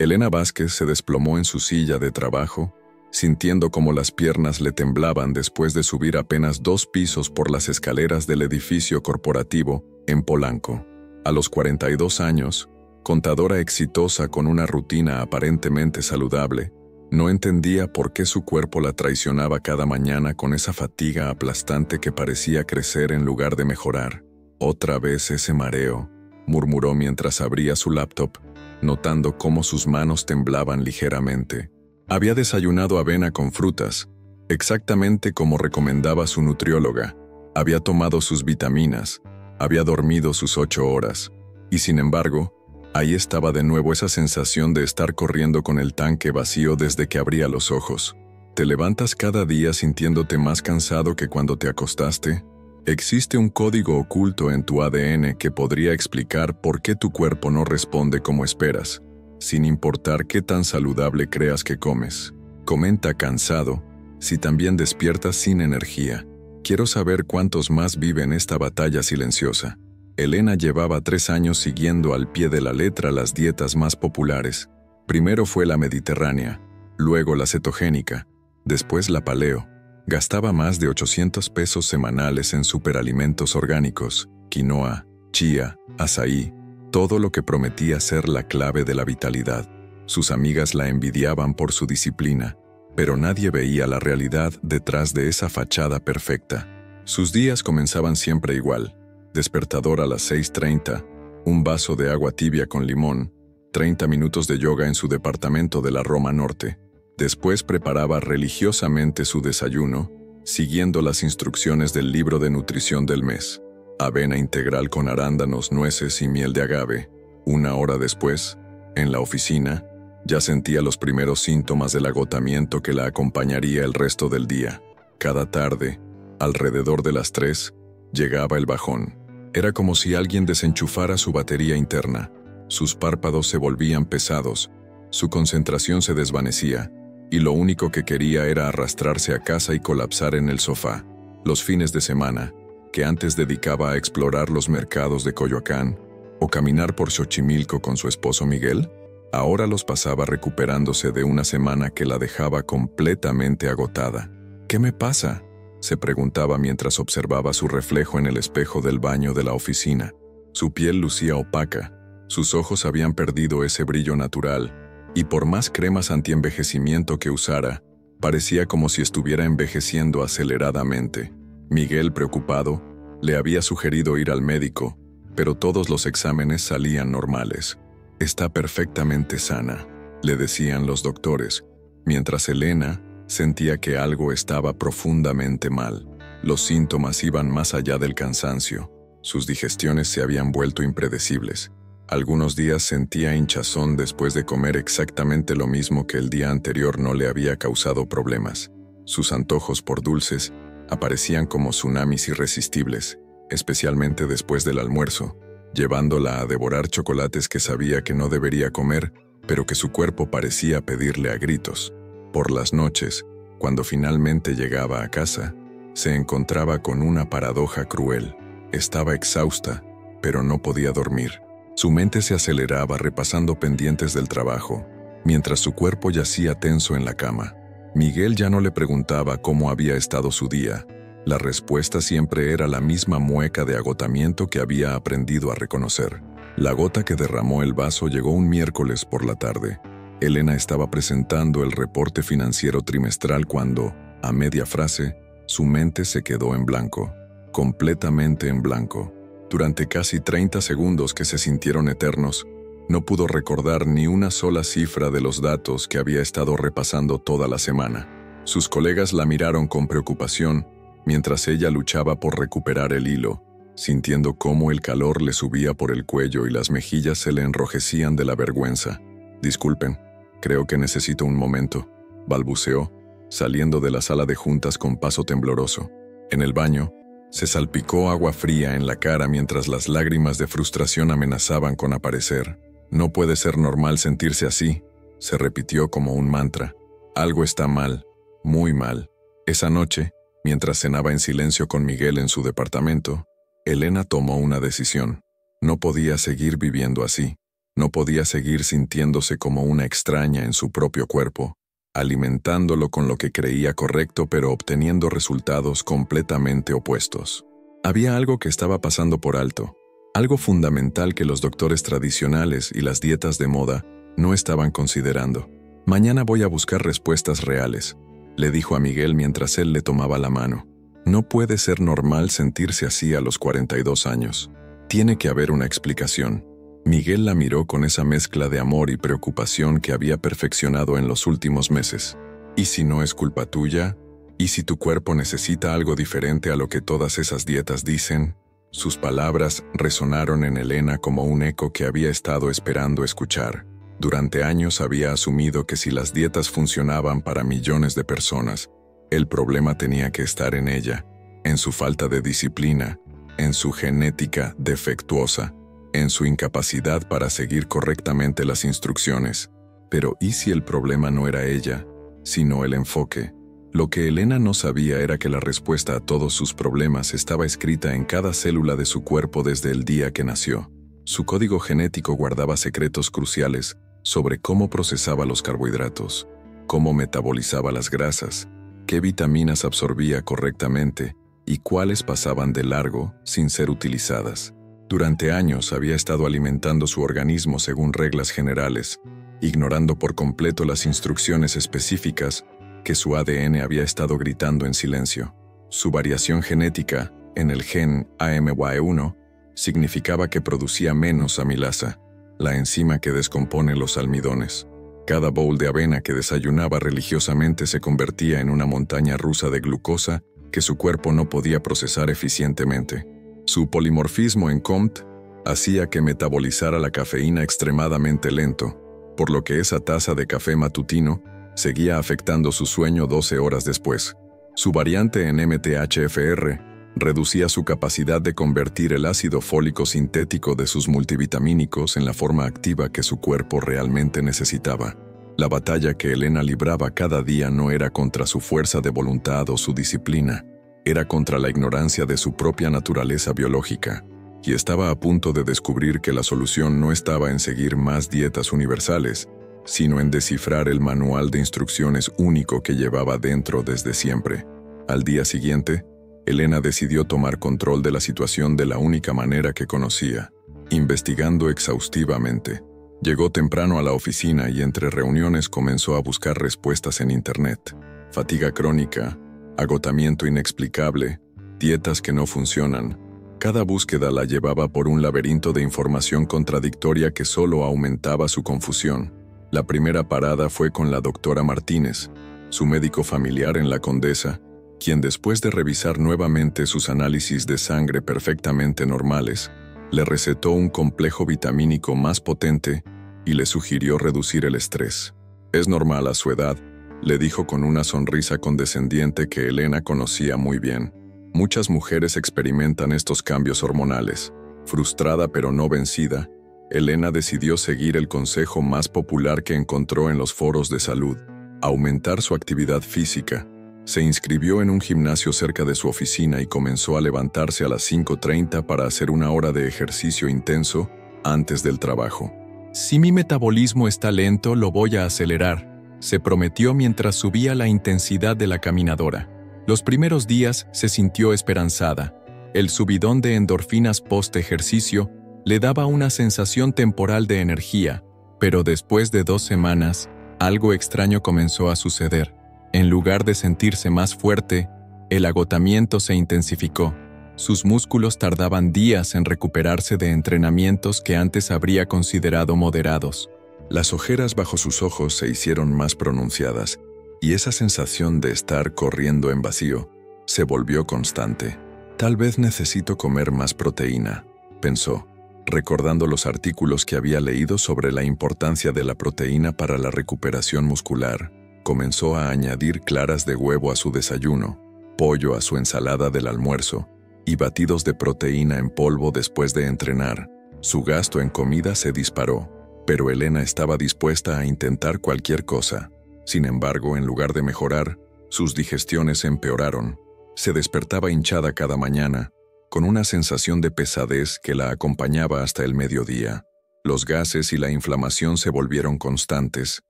Elena Vázquez se desplomó en su silla de trabajo, sintiendo como las piernas le temblaban después de subir apenas 2 pisos por las escaleras del edificio corporativo en Polanco. A los 42 años, contadora exitosa con una rutina aparentemente saludable, no entendía por qué su cuerpo la traicionaba cada mañana con esa fatiga aplastante que parecía crecer en lugar de mejorar. Otra vez ese mareo, murmuró mientras abría su laptop, notando cómo sus manos temblaban ligeramente. Había desayunado avena con frutas, exactamente como recomendaba su nutrióloga. Había tomado sus vitaminas, había dormido sus 8 horas, y sin embargo, ahí estaba de nuevo esa sensación de estar corriendo con el tanque vacío desde que abría los ojos. ¿Te levantas cada día sintiéndote más cansado que cuando te acostaste? Existe un código oculto en tu ADN que podría explicar por qué tu cuerpo no responde como esperas, sin importar qué tan saludable creas que comes. Comenta cansado, si también despiertas sin energía. Quiero saber cuántos más viven esta batalla silenciosa. Elena llevaba 3 años siguiendo al pie de la letra las dietas más populares. Primero fue la mediterránea, luego la cetogénica, después la paleo. Gastaba más de 800 pesos semanales en superalimentos orgánicos, quinoa, chía, azaí, todo lo que prometía ser la clave de la vitalidad. Sus amigas la envidiaban por su disciplina, pero nadie veía la realidad detrás de esa fachada perfecta. Sus días comenzaban siempre igual. Despertador a las 6:30, un vaso de agua tibia con limón, 30 minutos de yoga en su departamento de la Roma Norte. Después preparaba religiosamente su desayuno, siguiendo las instrucciones del libro de nutrición del mes. Avena integral con arándanos, nueces y miel de agave. 1 hora después, en la oficina, ya sentía los primeros síntomas del agotamiento que la acompañaría el resto del día. Cada tarde, alrededor de las 3, llegaba el bajón. Era como si alguien desenchufara su batería interna. Sus párpados se volvían pesados, su concentración se desvanecía, y lo único que quería era arrastrarse a casa y colapsar en el sofá. Los fines de semana, que antes dedicaba a explorar los mercados de Coyoacán o caminar por Xochimilco con su esposo Miguel, ahora los pasaba recuperándose de una semana que la dejaba completamente agotada. ¿Qué me pasa?, se preguntaba mientras observaba su reflejo en el espejo del baño de la oficina. Su piel lucía opaca, sus ojos habían perdido ese brillo natural, y por más cremas antienvejecimiento que usara, parecía como si estuviera envejeciendo aceleradamente. Miguel, preocupado, le había sugerido ir al médico, pero todos los exámenes salían normales. «Está perfectamente sana», le decían los doctores, mientras Elena sentía que algo estaba profundamente mal. Los síntomas iban más allá del cansancio. Sus digestiones se habían vuelto impredecibles. Algunos días sentía hinchazón después de comer exactamente lo mismo que el día anterior no le había causado problemas. Sus antojos por dulces aparecían como tsunamis irresistibles, especialmente después del almuerzo, llevándola a devorar chocolates que sabía que no debería comer, pero que su cuerpo parecía pedirle a gritos. Por las noches, cuando finalmente llegaba a casa, se encontraba con una paradoja cruel. Estaba exhausta, pero no podía dormir. Su mente se aceleraba repasando pendientes del trabajo, mientras su cuerpo yacía tenso en la cama. Miguel ya no le preguntaba cómo había estado su día. La respuesta siempre era la misma mueca de agotamiento que había aprendido a reconocer. La gota que derramó el vaso llegó un miércoles por la tarde. Elena estaba presentando el reporte financiero trimestral cuando, a media frase, su mente se quedó en blanco, completamente en blanco. Durante casi 30 segundos que se sintieron eternos, no pudo recordar ni una sola cifra de los datos que había estado repasando toda la semana. Sus colegas la miraron con preocupación, mientras ella luchaba por recuperar el hilo, sintiendo cómo el calor le subía por el cuello y las mejillas se le enrojecían de la vergüenza. «Disculpen, creo que necesito un momento», balbuceó, saliendo de la sala de juntas con paso tembloroso. En el baño, se salpicó agua fría en la cara mientras las lágrimas de frustración amenazaban con aparecer. «No puede ser normal sentirse así», se repitió como un mantra. «Algo está mal, muy mal». Esa noche, mientras cenaba en silencio con Miguel en su departamento, Elena tomó una decisión. No podía seguir viviendo así. No podía seguir sintiéndose como una extraña en su propio cuerpo, alimentándolo con lo que creía correcto pero obteniendo resultados completamente opuestos. Había algo que estaba pasando por alto, algo fundamental que los doctores tradicionales y las dietas de moda no estaban considerando. «Mañana voy a buscar respuestas reales», le dijo a Miguel mientras él le tomaba la mano. «No puede ser normal sentirse así a los 42 años. Tiene que haber una explicación». Miguel la miró con esa mezcla de amor y preocupación que había perfeccionado en los últimos meses. «¿Y si no es culpa tuya? ¿Y si tu cuerpo necesita algo diferente a lo que todas esas dietas dicen?» Sus palabras resonaron en Elena como un eco que había estado esperando escuchar. Durante años había asumido que si las dietas funcionaban para millones de personas, el problema tenía que estar en ella, en su falta de disciplina, en su genética defectuosa, en su incapacidad para seguir correctamente las instrucciones. Pero ¿y si el problema no era ella, sino el enfoque? Lo que Elena no sabía era que la respuesta a todos sus problemas estaba escrita en cada célula de su cuerpo desde el día que nació. Su código genético guardaba secretos cruciales sobre cómo procesaba los carbohidratos, cómo metabolizaba las grasas, qué vitaminas absorbía correctamente y cuáles pasaban de largo sin ser utilizadas. Durante años había estado alimentando su organismo según reglas generales, ignorando por completo las instrucciones específicas que su ADN había estado gritando en silencio. Su variación genética en el gen AMY1 significaba que producía menos amilasa, la enzima que descompone los almidones. Cada bowl de avena que desayunaba religiosamente se convertía en una montaña rusa de glucosa que su cuerpo no podía procesar eficientemente. Su polimorfismo en COMT hacía que metabolizara la cafeína extremadamente lento, por lo que esa taza de café matutino seguía afectando su sueño 12 horas después. Su variante en MTHFR reducía su capacidad de convertir el ácido fólico sintético de sus multivitamínicos en la forma activa que su cuerpo realmente necesitaba. La batalla que Elena libraba cada día no era contra su fuerza de voluntad o su disciplina, era contra la ignorancia de su propia naturaleza biológica, y estaba a punto de descubrir que la solución no estaba en seguir más dietas universales, sino en descifrar el manual de instrucciones único que llevaba dentro desde siempre. Al día siguiente, Elena decidió tomar control de la situación de la única manera que conocía, investigando exhaustivamente. Llegó temprano a la oficina y entre reuniones comenzó a buscar respuestas en Internet. Fatiga crónica, agotamiento inexplicable, dietas que no funcionan. Cada búsqueda la llevaba por un laberinto de información contradictoria que solo aumentaba su confusión. La primera parada fue con la doctora Martínez, su médico familiar en La Condesa, quien después de revisar nuevamente sus análisis de sangre perfectamente normales, le recetó un complejo vitamínico más potente y le sugirió reducir el estrés. «Es normal a su edad», le dijo con una sonrisa condescendiente que Elena conocía muy bien. Muchas mujeres experimentan estos cambios hormonales. Frustrada pero no vencida, Elena decidió seguir el consejo más popular que encontró en los foros de salud: aumentar su actividad física. Se inscribió en un gimnasio cerca de su oficina y comenzó a levantarse a las 5:30 para hacer una hora de ejercicio intenso antes del trabajo. «Si mi metabolismo está lento, lo voy a acelerar», se prometió mientras subía la intensidad de la caminadora. Los primeros días se sintió esperanzada. El subidón de endorfinas post-ejercicio le daba una sensación temporal de energía, pero después de 2 semanas, algo extraño comenzó a suceder. En lugar de sentirse más fuerte, el agotamiento se intensificó. Sus músculos tardaban días en recuperarse de entrenamientos que antes habría considerado moderados. Las ojeras bajo sus ojos se hicieron más pronunciadas, y esa sensación de estar corriendo en vacío se volvió constante. «Tal vez necesito comer más proteína», pensó, recordando los artículos que había leído sobre la importancia de la proteína para la recuperación muscular. Comenzó a añadir claras de huevo a su desayuno, pollo a su ensalada del almuerzo y batidos de proteína en polvo después de entrenar. Su gasto en comida se disparó, pero Elena estaba dispuesta a intentar cualquier cosa. Sin embargo, en lugar de mejorar, sus digestiones empeoraron. Se despertaba hinchada cada mañana, con una sensación de pesadez que la acompañaba hasta el mediodía. Los gases y la inflamación se volvieron constantes,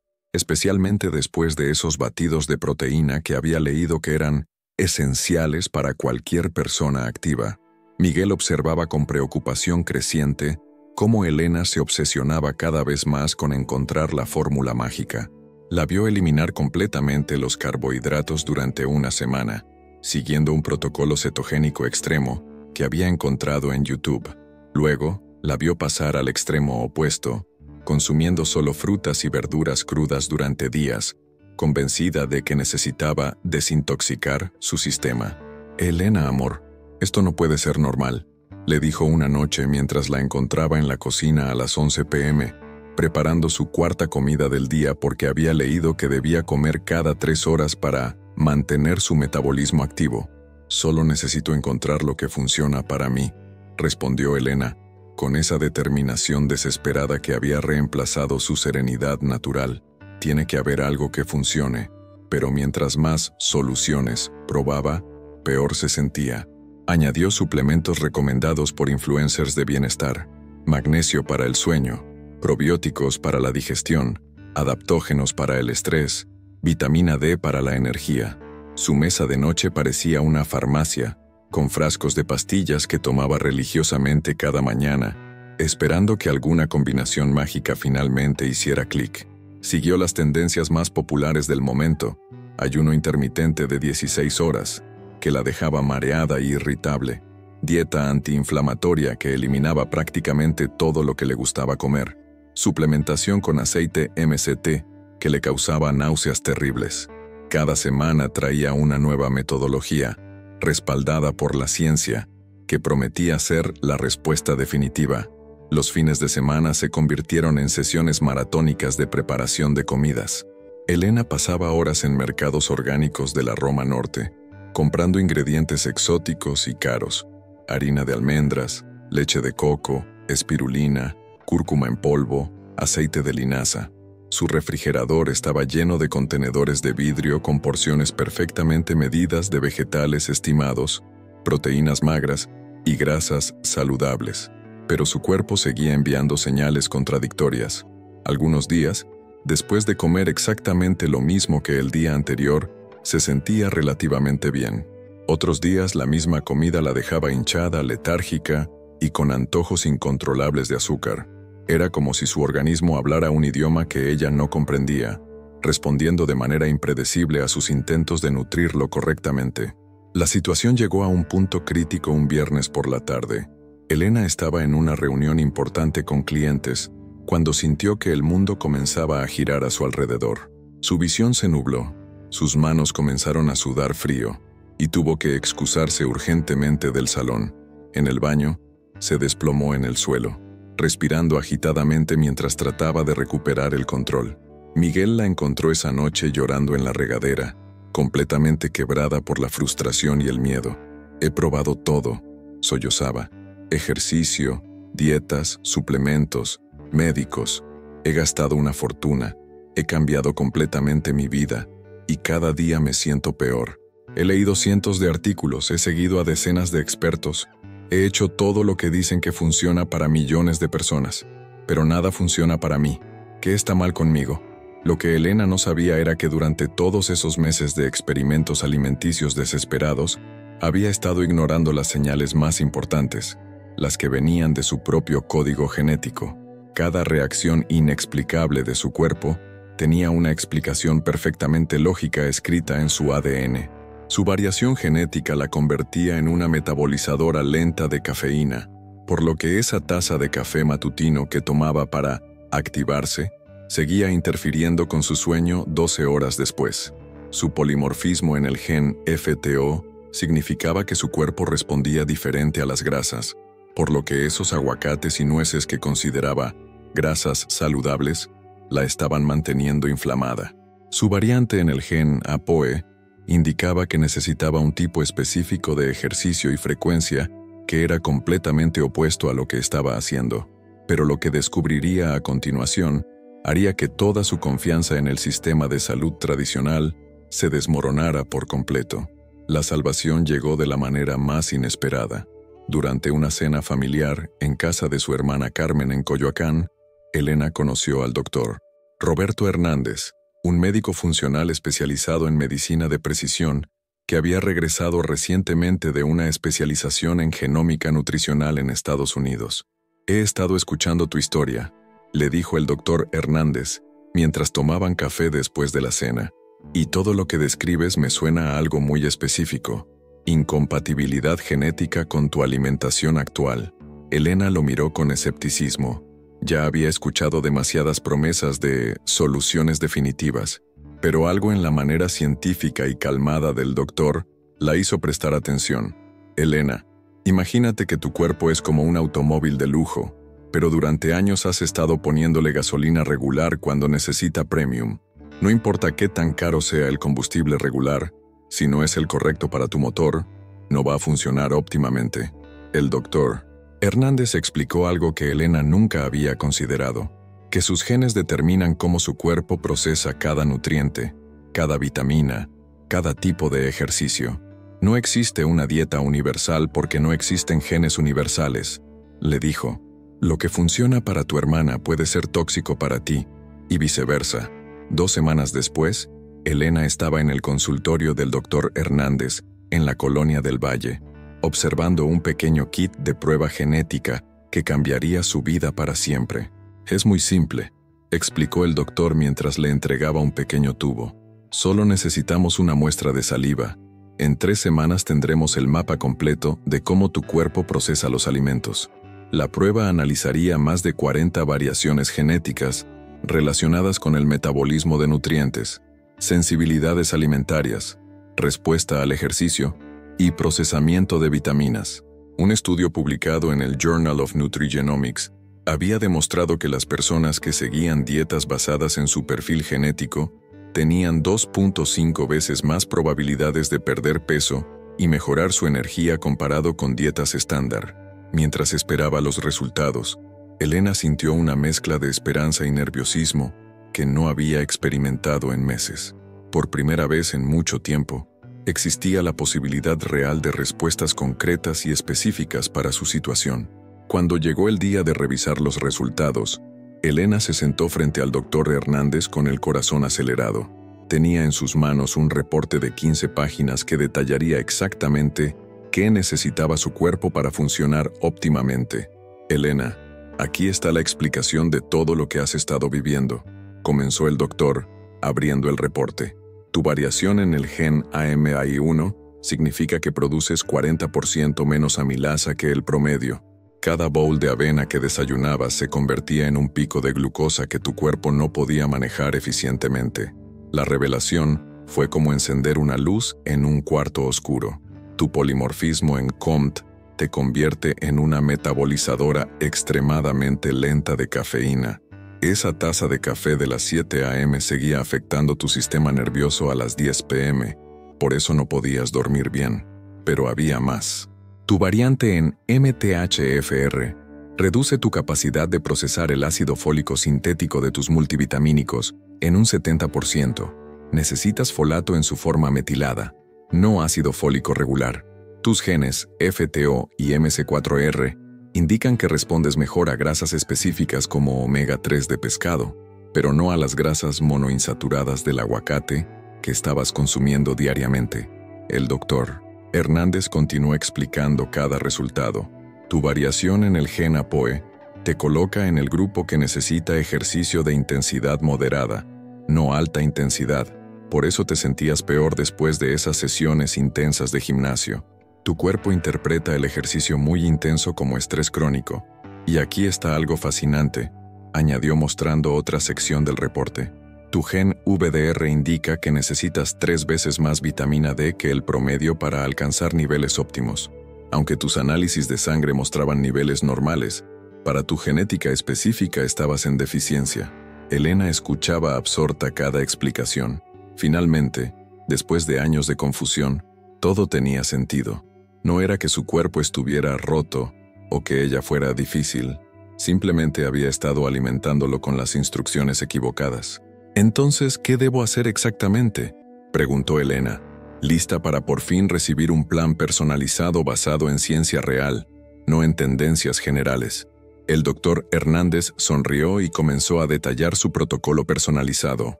especialmente después de esos batidos de proteína que había leído que eran esenciales para cualquier persona activa. Miguel observaba con preocupación creciente cómo Elena se obsesionaba cada vez más con encontrar la fórmula mágica. La vio eliminar completamente los carbohidratos durante una semana, siguiendo un protocolo cetogénico extremo que había encontrado en YouTube. Luego, la vio pasar al extremo opuesto, consumiendo solo frutas y verduras crudas durante días, convencida de que necesitaba desintoxicar su sistema. Elena, amor, esto no puede ser normal, le dijo una noche mientras la encontraba en la cocina a las 11 p.m., preparando su cuarta comida del día porque había leído que debía comer cada 3 horas para mantener su metabolismo activo. Solo necesito encontrar lo que funciona para mí, respondió Elena, con esa determinación desesperada que había reemplazado su serenidad natural. Tiene que haber algo que funcione, pero mientras más soluciones probaba, peor se sentía. Añadió suplementos recomendados por influencers de bienestar, magnesio para el sueño, probióticos para la digestión, adaptógenos para el estrés, vitamina D para la energía. Su mesa de noche parecía una farmacia, con frascos de pastillas que tomaba religiosamente cada mañana, esperando que alguna combinación mágica finalmente hiciera clic. Siguió las tendencias más populares del momento: ayuno intermitente de 16 horas, que la dejaba mareada e irritable, dieta antiinflamatoria que eliminaba prácticamente todo lo que le gustaba comer, suplementación con aceite MCT, que le causaba náuseas terribles. Cada semana traía una nueva metodología, respaldada por la ciencia, que prometía ser la respuesta definitiva. Los fines de semana se convirtieron en sesiones maratónicas de preparación de comidas. Elena pasaba horas en mercados orgánicos de la Roma Norte, comprando ingredientes exóticos y caros: harina de almendras, leche de coco, espirulina, cúrcuma en polvo, aceite de linaza. Su refrigerador estaba lleno de contenedores de vidrio con porciones perfectamente medidas de vegetales estimados, proteínas magras y grasas saludables. Pero su cuerpo seguía enviando señales contradictorias. Algunos días, después de comer exactamente lo mismo que el día anterior, se sentía relativamente bien. Otros días la misma comida la dejaba hinchada, letárgica y con antojos incontrolables de azúcar. Era como si su organismo hablara un idioma que ella no comprendía, respondiendo de manera impredecible a sus intentos de nutrirlo correctamente. La situación llegó a un punto crítico un viernes por la tarde. Elena estaba en una reunión importante con clientes cuando sintió que el mundo comenzaba a girar a su alrededor. Su visión se nubló, sus manos comenzaron a sudar frío y tuvo que excusarse urgentemente del salón. En el baño, se desplomó en el suelo, respirando agitadamente mientras trataba de recuperar el control. Miguel la encontró esa noche llorando en la regadera, completamente quebrada por la frustración y el miedo. He probado todo, sollozaba. Ejercicio, dietas, suplementos, médicos. He gastado una fortuna, he cambiado completamente mi vida y cada día me siento peor. He leído cientos de artículos, he seguido a decenas de expertos, he hecho todo lo que dicen que funciona para millones de personas, pero nada funciona para mí. ¿Qué está mal conmigo? Lo que Elena no sabía era que durante todos esos meses de experimentos alimenticios desesperados, había estado ignorando las señales más importantes, las que venían de su propio código genético. Cada reacción inexplicable de su cuerpo tenía una explicación perfectamente lógica escrita en su ADN. Su variación genética la convertía en una metabolizadora lenta de cafeína, por lo que esa taza de café matutino que tomaba para activarse seguía interfiriendo con su sueño 12 horas después. Su polimorfismo en el gen FTO significaba que su cuerpo respondía diferente a las grasas, por lo que esos aguacates y nueces que consideraba grasas saludables la estaban manteniendo inflamada. Su variante en el gen APOE indicaba que necesitaba un tipo específico de ejercicio y frecuencia que era completamente opuesto a lo que estaba haciendo, pero lo que descubriría a continuación haría que toda su confianza en el sistema de salud tradicional se desmoronara por completo. La salvación llegó de la manera más inesperada. Durante una cena familiar en casa de su hermana Carmen en Coyoacán, Elena conoció al doctor Roberto Hernández, un médico funcional especializado en medicina de precisión que había regresado recientemente de una especialización en genómica nutricional en Estados Unidos. He estado escuchando tu historia, le dijo el doctor Hernández, mientras tomaban café después de la cena, y todo lo que describes me suena a algo muy específico: incompatibilidad genética con tu alimentación actual. Elena lo miró con escepticismo. Ya había escuchado demasiadas promesas de soluciones definitivas, pero algo en la manera científica y calmada del doctor la hizo prestar atención. Elena, imagínate que tu cuerpo es como un automóvil de lujo, pero durante años has estado poniéndole gasolina regular cuando necesita premium. No importa qué tan caro sea el combustible regular, si no es el correcto para tu motor, no va a funcionar óptimamente. El doctor Hernández explicó algo que Elena nunca había considerado: que sus genes determinan cómo su cuerpo procesa cada nutriente, cada vitamina, cada tipo de ejercicio. No existe una dieta universal porque no existen genes universales, le dijo. Lo que funciona para tu hermana puede ser tóxico para ti, y viceversa. 2 semanas después, Elena estaba en el consultorio del doctor Hernández, en la Colonia del Valle, observando un pequeño kit de prueba genética que cambiaría su vida para siempre. Es muy simple, explicó el doctor mientras le entregaba un pequeño tubo. Solo necesitamos una muestra de saliva. En 3 semanas tendremos el mapa completo de cómo tu cuerpo procesa los alimentos. La prueba analizaría más de 40 variaciones genéticas relacionadas con el metabolismo de nutrientes, sensibilidades alimentarias, respuesta al ejercicio y procesamiento de vitaminas. Un estudio publicado en el Journal of Nutrigenomics había demostrado que las personas que seguían dietas basadas en su perfil genético tenían 2.5 veces más probabilidades de perder peso y mejorar su energía comparado con dietas estándar. Mientras esperaba los resultados, Elena sintió una mezcla de esperanza y nerviosismo que no había experimentado en meses. Por primera vez en mucho tiempo, existía la posibilidad real de respuestas concretas y específicas para su situación. Cuando llegó el día de revisar los resultados, Elena se sentó frente al doctor Hernández con el corazón acelerado. Tenía en sus manos un reporte de 15 páginas que detallaría exactamente qué necesitaba su cuerpo para funcionar óptimamente. Elena, aquí está la explicación de todo lo que has estado viviendo, comenzó el doctor, abriendo el reporte. Tu variación en el gen AMAI1 significa que produces 40% menos amilasa que el promedio. Cada bowl de avena que desayunabas se convertía en un pico de glucosa que tu cuerpo no podía manejar eficientemente. La revelación fue como encender una luz en un cuarto oscuro. Tu polimorfismo en COMT te convierte en una metabolizadora extremadamente lenta de cafeína. Esa taza de café de las 7 a.m. seguía afectando tu sistema nervioso a las 10 p.m., por eso no podías dormir bien. Pero había más. Tu variante en MTHFR reduce tu capacidad de procesar el ácido fólico sintético de tus multivitamínicos en un 70%. Necesitas folato en su forma metilada, no ácido fólico regular. Tus genes FTO y MC4R indican que respondes mejor a grasas específicas como omega 3 de pescado, pero no a las grasas monoinsaturadas del aguacate que estabas consumiendo diariamente. El doctor Hernández continuó explicando cada resultado. Tu variación en el gen APOE te coloca en el grupo que necesita ejercicio de intensidad moderada, no alta intensidad. Por eso te sentías peor después de esas sesiones intensas de gimnasio. Tu cuerpo interpreta el ejercicio muy intenso como estrés crónico. Y aquí está algo fascinante, añadió mostrando otra sección del reporte. Tu gen VDR indica que necesitas 3 veces más vitamina D que el promedio para alcanzar niveles óptimos. Aunque tus análisis de sangre mostraban niveles normales, para tu genética específica estabas en deficiencia. Elena escuchaba absorta cada explicación. Finalmente, después de años de confusión, todo tenía sentido. No era que su cuerpo estuviera roto o que ella fuera difícil, simplemente había estado alimentándolo con las instrucciones equivocadas. «Entonces, ¿qué debo hacer exactamente?», preguntó Elena, lista para por fin recibir un plan personalizado basado en ciencia real, no en tendencias generales. El doctor Hernández sonrió y comenzó a detallar su protocolo personalizado.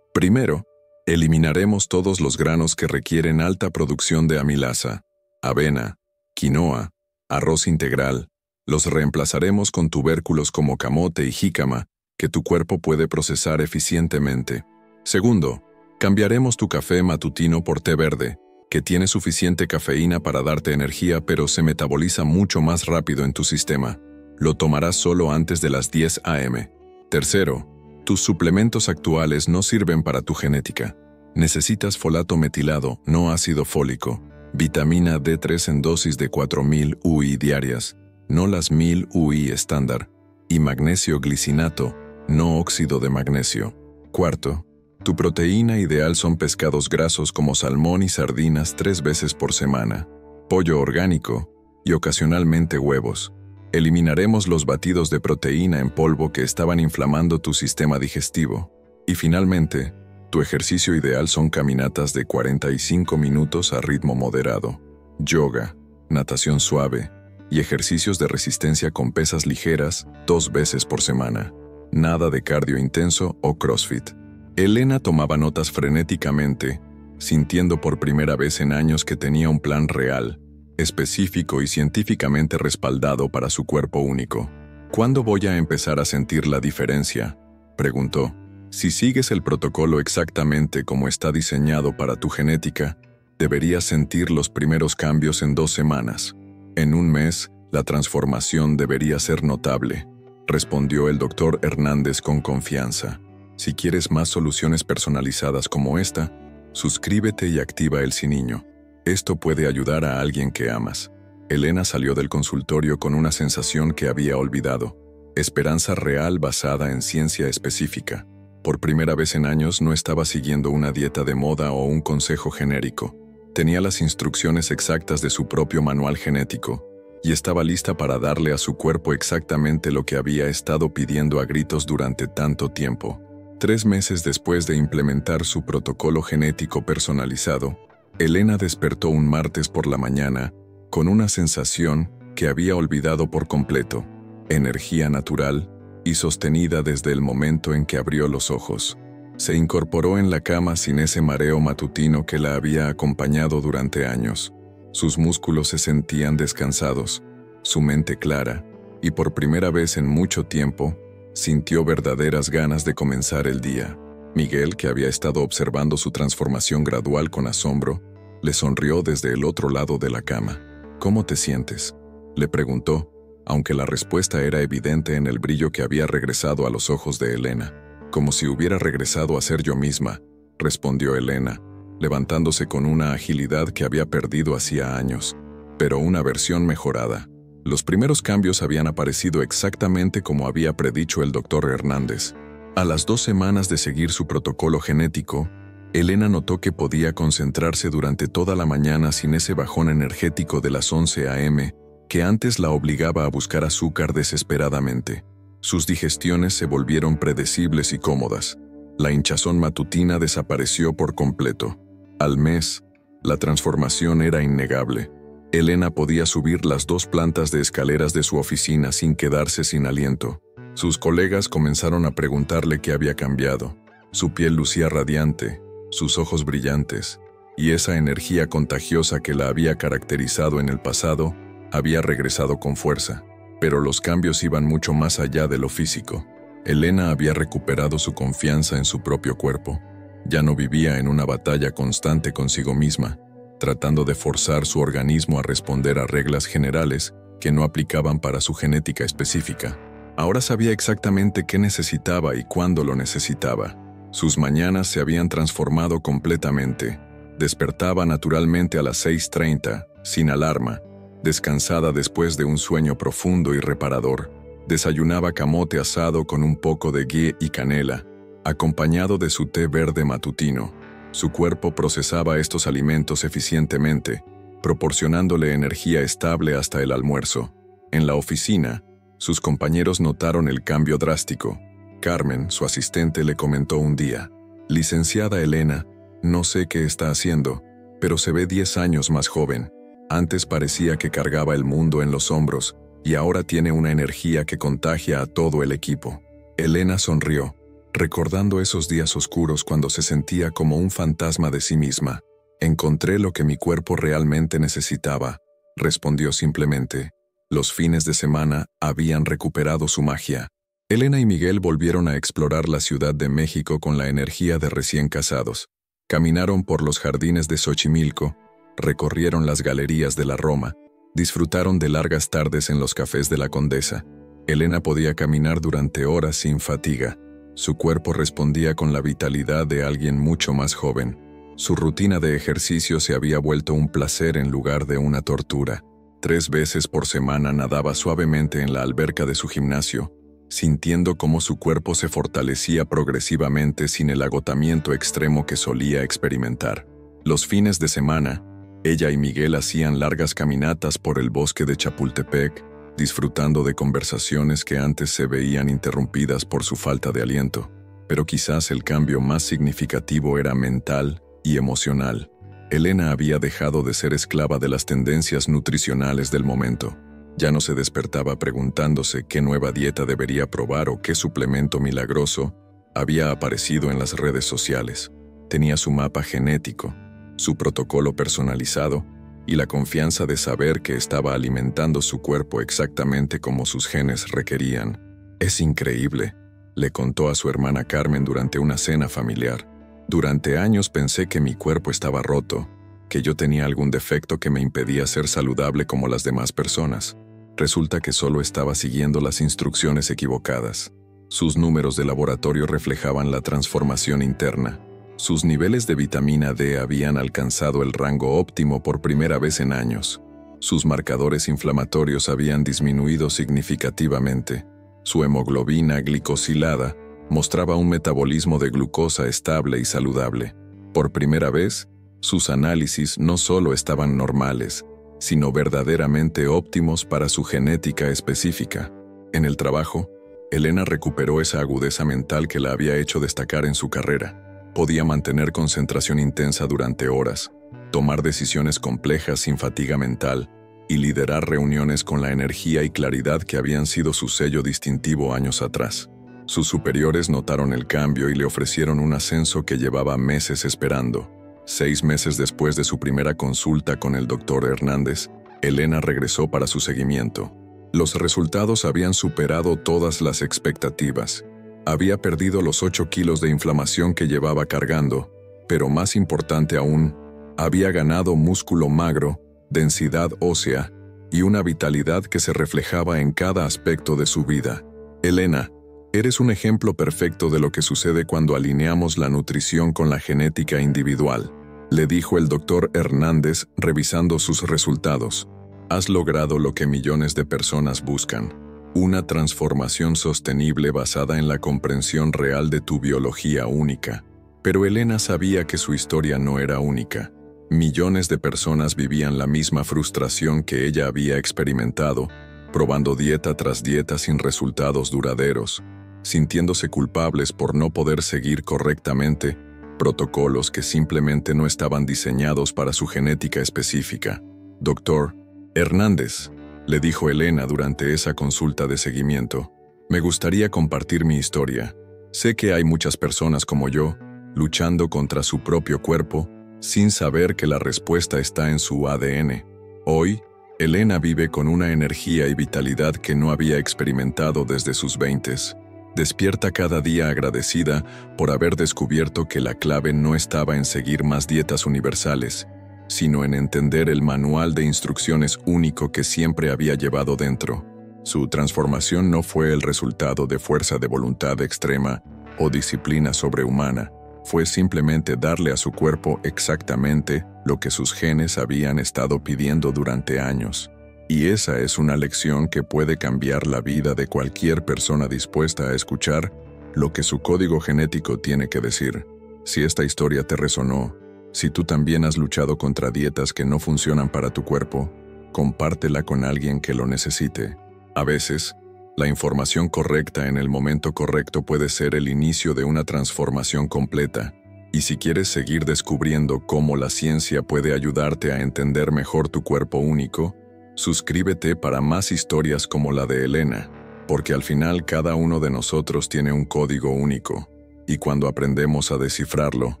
Primero, eliminaremos todos los granos que requieren alta producción de amilasa, avena, quinoa, arroz integral. Los reemplazaremos con tubérculos como camote y jícama, que tu cuerpo puede procesar eficientemente. Segundo, cambiaremos tu café matutino por té verde, que tiene suficiente cafeína para darte energía pero se metaboliza mucho más rápido en tu sistema. Lo tomarás solo antes de las 10 a.m. Tercero, tus suplementos actuales no sirven para tu genética. Necesitas folato metilado, no ácido fólico, vitamina D3 en dosis de 4000 UI diarias, no las 1000 UI estándar, y magnesio glicinato, no óxido de magnesio. Cuarto, tu proteína ideal son pescados grasos como salmón y sardinas 3 veces por semana, pollo orgánico y ocasionalmente huevos. Eliminaremos los batidos de proteína en polvo que estaban inflamando tu sistema digestivo. Y finalmente, tu ejercicio ideal son caminatas de 45 minutos a ritmo moderado, yoga, natación suave y ejercicios de resistencia con pesas ligeras 2 veces por semana. Nada de cardio intenso o CrossFit. Elena tomaba notas frenéticamente, sintiendo por primera vez en años que tenía un plan real, específico y científicamente respaldado para su cuerpo único. ¿Cuándo voy a empezar a sentir la diferencia?, preguntó. Si sigues el protocolo exactamente como está diseñado para tu genética, deberías sentir los primeros cambios en 2 semanas. En un mes, la transformación debería ser notable, respondió el doctor Hernández con confianza. Si quieres más soluciones personalizadas como esta, suscríbete y activa el siniño. Esto puede ayudar a alguien que amas. Elena salió del consultorio con una sensación que había olvidado. Esperanza real basada en ciencia específica. Por primera vez en años no estaba siguiendo una dieta de moda o un consejo genérico. Tenía las instrucciones exactas de su propio manual genético y estaba lista para darle a su cuerpo exactamente lo que había estado pidiendo a gritos durante tanto tiempo. 3 meses después de implementar su protocolo genético personalizado, Elena despertó un martes por la mañana con una sensación que había olvidado por completo, energía natural y sostenida desde el momento en que abrió los ojos. Se incorporó en la cama sin ese mareo matutino que la había acompañado durante años. Sus músculos se sentían descansados, su mente clara, y por primera vez en mucho tiempo, sintió verdaderas ganas de comenzar el día. Miguel, que había estado observando su transformación gradual con asombro, le sonrió desde el otro lado de la cama. «¿Cómo te sientes?», le preguntó, aunque la respuesta era evidente en el brillo que había regresado a los ojos de Elena. «Como si hubiera regresado a ser yo misma», respondió Elena, levantándose con una agilidad que había perdido hacía años, pero una versión mejorada. Los primeros cambios habían aparecido exactamente como había predicho el doctor Hernández. A las 2 semanas de seguir su protocolo genético, Elena notó que podía concentrarse durante toda la mañana sin ese bajón energético de las 11 a.m., que antes la obligaba a buscar azúcar desesperadamente. Sus digestiones se volvieron predecibles y cómodas. La hinchazón matutina desapareció por completo. Al mes, la transformación era innegable. Elena podía subir las 2 plantas de escaleras de su oficina sin quedarse sin aliento. Sus colegas comenzaron a preguntarle qué había cambiado. Su piel lucía radiante, sus ojos brillantes, y esa energía contagiosa que la había caracterizado en el pasado había regresado con fuerza. Pero los cambios iban mucho más allá de lo físico. Elena había recuperado su confianza en su propio cuerpo. Ya no vivía en una batalla constante consigo misma, tratando de forzar su organismo a responder a reglas generales que no aplicaban para su genética específica. Ahora sabía exactamente qué necesitaba y cuándo lo necesitaba. Sus mañanas se habían transformado completamente. Despertaba naturalmente a las 6:30, sin alarma, descansada después de un sueño profundo y reparador. Desayunaba camote asado con un poco de ghee y canela, acompañado de su té verde matutino. Su cuerpo procesaba estos alimentos eficientemente, proporcionándole energía estable hasta el almuerzo. En la oficina, sus compañeros notaron el cambio drástico. Carmen, su asistente, le comentó un día: «Licenciada Elena, no sé qué está haciendo, pero se ve 10 años más joven. Antes parecía que cargaba el mundo en los hombros, y ahora tiene una energía que contagia a todo el equipo. Elena sonrió, recordando esos días oscuros cuando se sentía como un fantasma de sí misma. Encontré lo que mi cuerpo realmente necesitaba, respondió simplemente. Los fines de semana habían recuperado su magia. Elena y Miguel volvieron a explorar la Ciudad de México con la energía de recién casados. Caminaron por los jardines de Xochimilco, recorrieron las galerías de la Roma, disfrutaron de largas tardes en los cafés de la Condesa. Elena podía caminar durante horas sin fatiga. Su cuerpo respondía con la vitalidad de alguien mucho más joven. Su rutina de ejercicio se había vuelto un placer en lugar de una tortura. 3 veces por semana nadaba suavemente en la alberca de su gimnasio, sintiendo cómo su cuerpo se fortalecía progresivamente sin el agotamiento extremo que solía experimentar. Los fines de semana, ella y Miguel hacían largas caminatas por el bosque de Chapultepec, disfrutando de conversaciones que antes se veían interrumpidas por su falta de aliento. Pero quizás el cambio más significativo era mental y emocional. Elena había dejado de ser esclava de las tendencias nutricionales del momento. Ya no se despertaba preguntándose qué nueva dieta debería probar o qué suplemento milagroso había aparecido en las redes sociales. Tenía su mapa genético, su protocolo personalizado y la confianza de saber que estaba alimentando su cuerpo exactamente como sus genes requerían. «Es increíble», le contó a su hermana Carmen durante una cena familiar. «Durante años pensé que mi cuerpo estaba roto, que yo tenía algún defecto que me impedía ser saludable como las demás personas. Resulta que solo estaba siguiendo las instrucciones equivocadas». Sus números de laboratorio reflejaban la transformación interna. Sus niveles de vitamina D habían alcanzado el rango óptimo por primera vez en años. Sus marcadores inflamatorios habían disminuido significativamente. Su hemoglobina glicosilada mostraba un metabolismo de glucosa estable y saludable. Por primera vez, sus análisis no solo estaban normales, sino verdaderamente óptimos para su genética específica. En el trabajo, Elena recuperó esa agudeza mental que la había hecho destacar en su carrera. Podía mantener concentración intensa durante horas, tomar decisiones complejas sin fatiga mental y liderar reuniones con la energía y claridad que habían sido su sello distintivo años atrás. Sus superiores notaron el cambio y le ofrecieron un ascenso que llevaba meses esperando. 6 meses después de su primera consulta con el doctor Hernández, Elena regresó para su seguimiento. Los resultados habían superado todas las expectativas. Había perdido los 8 kilos de inflamación que llevaba cargando, pero más importante aún, había ganado músculo magro, densidad ósea y una vitalidad que se reflejaba en cada aspecto de su vida. «Elena, eres un ejemplo perfecto de lo que sucede cuando alineamos la nutrición con la genética individual», le dijo el doctor Hernández revisando sus resultados. «Has logrado lo que millones de personas buscan. Una transformación sostenible basada en la comprensión real de tu biología única». Pero Elena sabía que su historia no era única. Millones de personas vivían la misma frustración que ella había experimentado, probando dieta tras dieta sin resultados duraderos, sintiéndose culpables por no poder seguir correctamente protocolos que simplemente no estaban diseñados para su genética específica. «Doctor Hernández», le dijo Elena durante esa consulta de seguimiento, «me gustaría compartir mi historia. Sé que hay muchas personas como yo, luchando contra su propio cuerpo, sin saber que la respuesta está en su ADN. Hoy, Elena vive con una energía y vitalidad que no había experimentado desde sus 20s. Despierta cada día agradecida por haber descubierto que la clave no estaba en seguir más dietas universales, sino en entender el manual de instrucciones único que siempre había llevado dentro. Su transformación no fue el resultado de fuerza de voluntad extrema o disciplina sobrehumana, fue simplemente darle a su cuerpo exactamente lo que sus genes habían estado pidiendo durante años. Y esa es una lección que puede cambiar la vida de cualquier persona dispuesta a escuchar lo que su código genético tiene que decir. Si esta historia te resonó, si tú también has luchado contra dietas que no funcionan para tu cuerpo, compártela con alguien que lo necesite. A veces, la información correcta en el momento correcto puede ser el inicio de una transformación completa. Y si quieres seguir descubriendo cómo la ciencia puede ayudarte a entender mejor tu cuerpo único, Suscríbete para más historias como la de Elena, porque al final cada uno de nosotros tiene un código único, y cuando aprendemos a descifrarlo,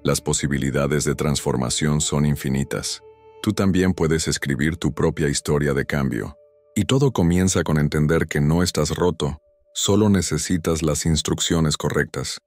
las posibilidades de transformación son infinitas. Tú también puedes escribir tu propia historia de cambio. Y todo comienza con entender que no estás roto, solo necesitas las instrucciones correctas.